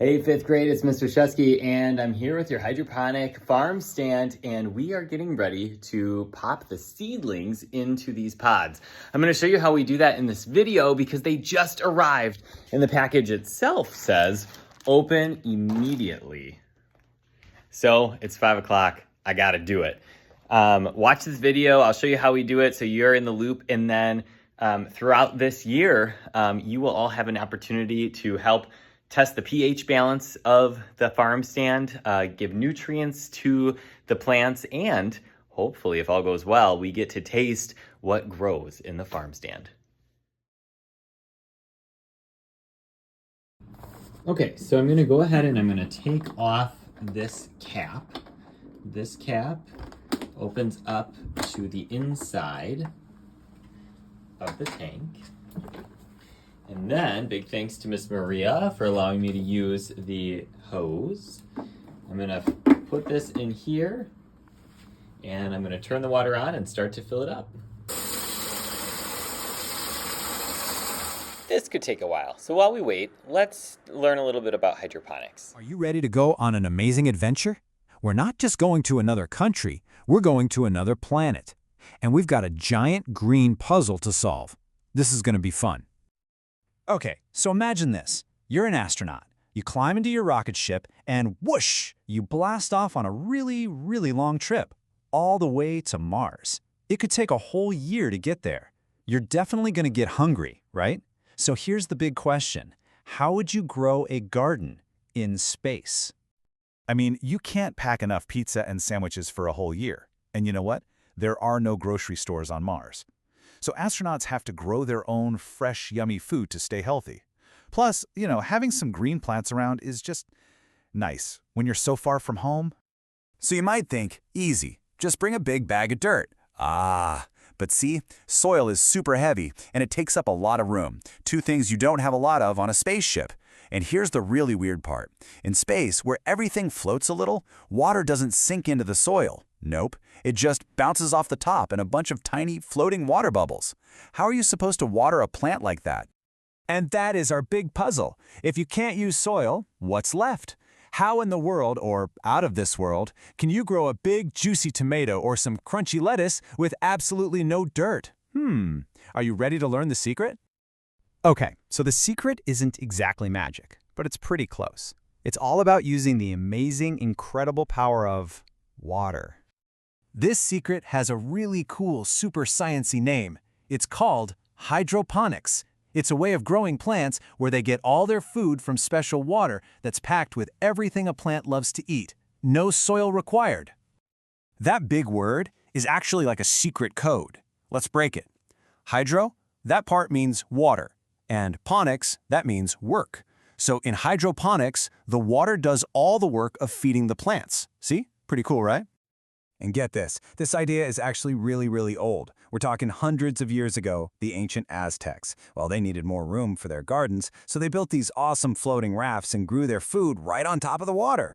Hey, fifth grade, it's Mr. Shesky, and I'm here with your hydroponic farm stand, and we are getting ready to pop the seedlings into these pods. I'm gonna show you how we do that in this video because they just arrived, and the package itself says, open immediately. So it's 5 o'clock, I gotta do it. Watch this video, I'll show you how we do it so you're in the loop, and then throughout this year, you will all have an opportunity to help test the pH balance of the farm stand, give nutrients to the plants, and hopefully, if all goes well, we get to taste what grows in the farm stand. Okay, so I'm gonna go ahead and I'm gonna take off this cap. This cap opens up to the inside of the tank. And then, big thanks to Miss Maria for allowing me to use the hose. I'm gonna put this in here, and I'm gonna turn the water on and start to fill it up. This could take a while, so while we wait, let's learn a little bit about hydroponics. Are you ready to go on an amazing adventure? We're not just going to another country, we're going to another planet. And we've got a giant green puzzle to solve. This is gonna be fun. Okay, so imagine this. You're an astronaut. You climb into your rocket ship and whoosh, you blast off on a really long trip, all the way to Mars. It could take a whole year to get there. You're definitely gonna get hungry, right? So here's the big question. How would you grow a garden in space? I mean, you can't pack enough pizza and sandwiches for a whole year. And you know what? There are no grocery stores on Mars. So astronauts have to grow their own fresh, yummy food to stay healthy. Plus, having some green plants around is just nice when you're so far from home. So you might think, easy, just bring a big bag of dirt. But see, soil is super heavy and it takes up a lot of room. Two things you don't have a lot of on a spaceship. And here's the really weird part. In space, where everything floats a little, water doesn't sink into the soil. Nope, it just bounces off the top in a bunch of tiny floating water bubbles. How are you supposed to water a plant like that? And that is our big puzzle. If you can't use soil, what's left? How in the world, or out of this world, can you grow a big juicy tomato or some crunchy lettuce with absolutely no dirt? Are you ready to learn the secret? Okay, so the secret isn't exactly magic, but it's pretty close. It's all about using the amazing, incredible power of water. This secret has a really cool, super sciencey name. It's called hydroponics. It's a way of growing plants where they get all their food from special water that's packed with everything a plant loves to eat. No soil required. That big word is actually like a secret code. Let's break it. Hydro, that part means water. And ponics, that means work. So in hydroponics, the water does all the work of feeding the plants. See? Pretty cool, right? And get this idea is actually really old. We're talking hundreds of years ago, the ancient Aztecs. Well, they needed more room for their gardens, so they built these awesome floating rafts and grew their food right on top of the water.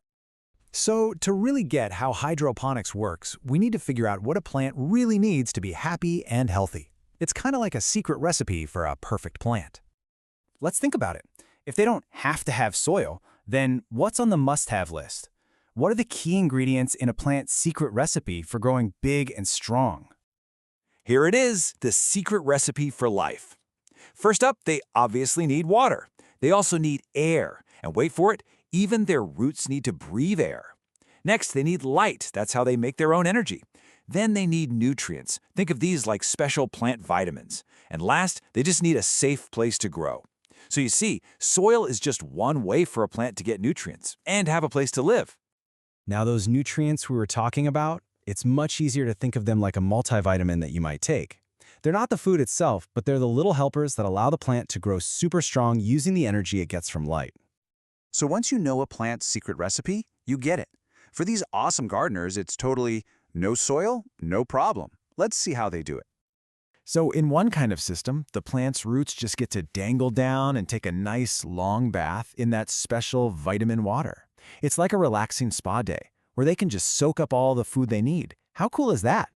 So to really get how hydroponics works, we need to figure out what a plant really needs to be happy and healthy. It's kind of like a secret recipe for a perfect plant. Let's think about it. If they don't have to have soil, then what's on the must-have list? What are the key ingredients in a plant's secret recipe for growing big and strong? Here it is, the secret recipe for life. First up, they obviously need water. They also need air. And wait for it, even their roots need to breathe air. Next, they need light. That's how they make their own energy. Then they need nutrients. Think of these like special plant vitamins. And last, they just need a safe place to grow. So you see, soil is just one way for a plant to get nutrients and have a place to live. Now those nutrients we were talking about, it's much easier to think of them like a multivitamin that you might take. They're not the food itself, but they're the little helpers that allow the plant to grow super strong using the energy it gets from light. So once you know a plant's secret recipe, you get it. For these awesome gardeners, it's totally no soil, no problem. Let's see how they do it. So in one kind of system, the plant's roots just get to dangle down and take a nice long bath in that special vitamin water. It's like a relaxing spa day, where they can just soak up all the food they need. How cool is that?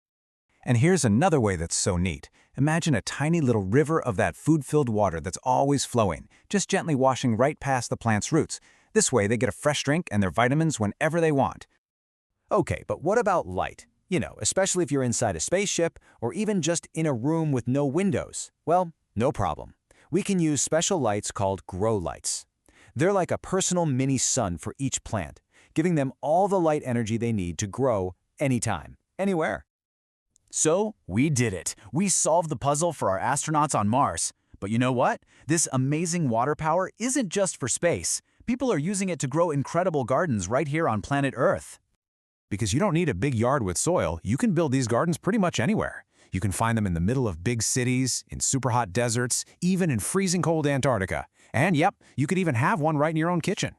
And here's another way that's so neat. Imagine a tiny little river of that food-filled water that's always flowing, just gently washing right past the plant's roots. This way, they get a fresh drink and their vitamins whenever they want. Okay, but what about light? You know, especially if you're inside a spaceship or even just in a room with no windows. Well, no problem. We can use special lights called grow lights. They're like a personal mini sun for each plant, giving them all the light energy they need to grow anytime, anywhere. So, we did it. We solved the puzzle for our astronauts on Mars. But you know what? This amazing water power isn't just for space. People are using it to grow incredible gardens right here on planet Earth. Because you don't need a big yard with soil, you can build these gardens pretty much anywhere. You can find them in the middle of big cities, in super hot deserts, even in freezing cold Antarctica. And yep, you could even have one right in your own kitchen.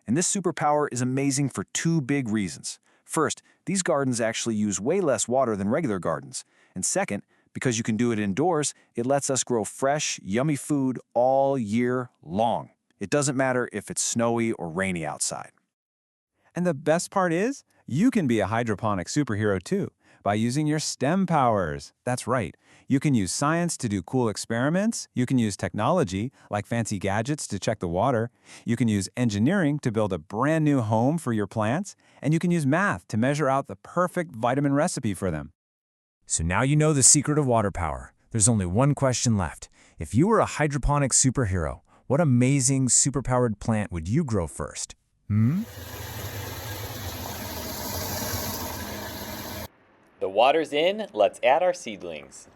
And this superpower is amazing for two big reasons. First, these gardens actually use way less water than regular gardens. And second, because you can do it indoors, it lets us grow fresh, yummy food all year long. It doesn't matter if it's snowy or rainy outside. And the best part is, you can be a hydroponic superhero too, by using your STEM powers. That's right. You can use science to do cool experiments. You can use technology, like fancy gadgets to check the water. You can use engineering to build a brand new home for your plants. And you can use math to measure out the perfect vitamin recipe for them. So now you know the secret of water power. There's only one question left. If you were a hydroponic superhero, what amazing superpowered plant would you grow first? The water's in, let's add our seedlings.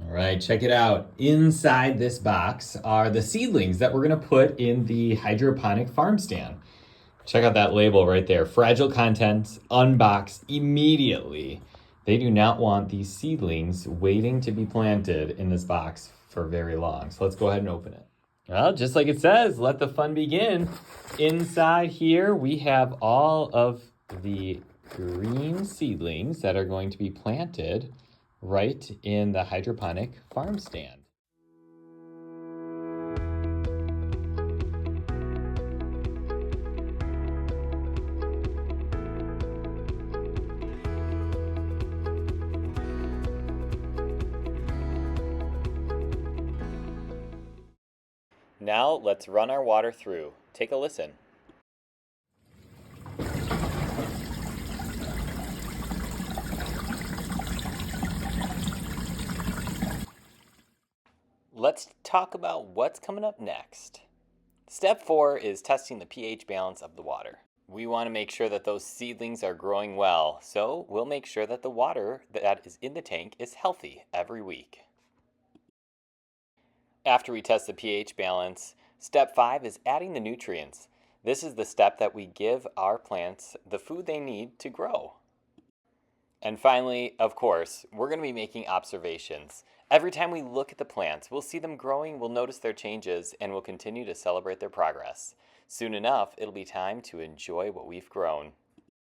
All right, check it out. Inside this box are the seedlings that we're gonna put in the hydroponic farm stand. Check out that label right there. Fragile contents, unbox immediately. They do not want these seedlings waiting to be planted in this box for very long. So let's go ahead and open it. Well, just like it says, let the fun begin. Inside here, we have all of the green seedlings that are going to be planted right in the hydroponic farm stand. Now let's run our water through. Take a listen. Let's talk about what's coming up next. Step 4 is testing the pH balance of the water. We want to make sure that those seedlings are growing well, so we'll make sure that the water that is in the tank is healthy every week. After we test the pH balance, step 5 is adding the nutrients. This is the step that we give our plants the food they need to grow. And finally, of course, we're going to be making observations. Every time we look at the plants, we'll see them growing, we'll notice their changes, and we'll continue to celebrate their progress. Soon enough, it'll be time to enjoy what we've grown.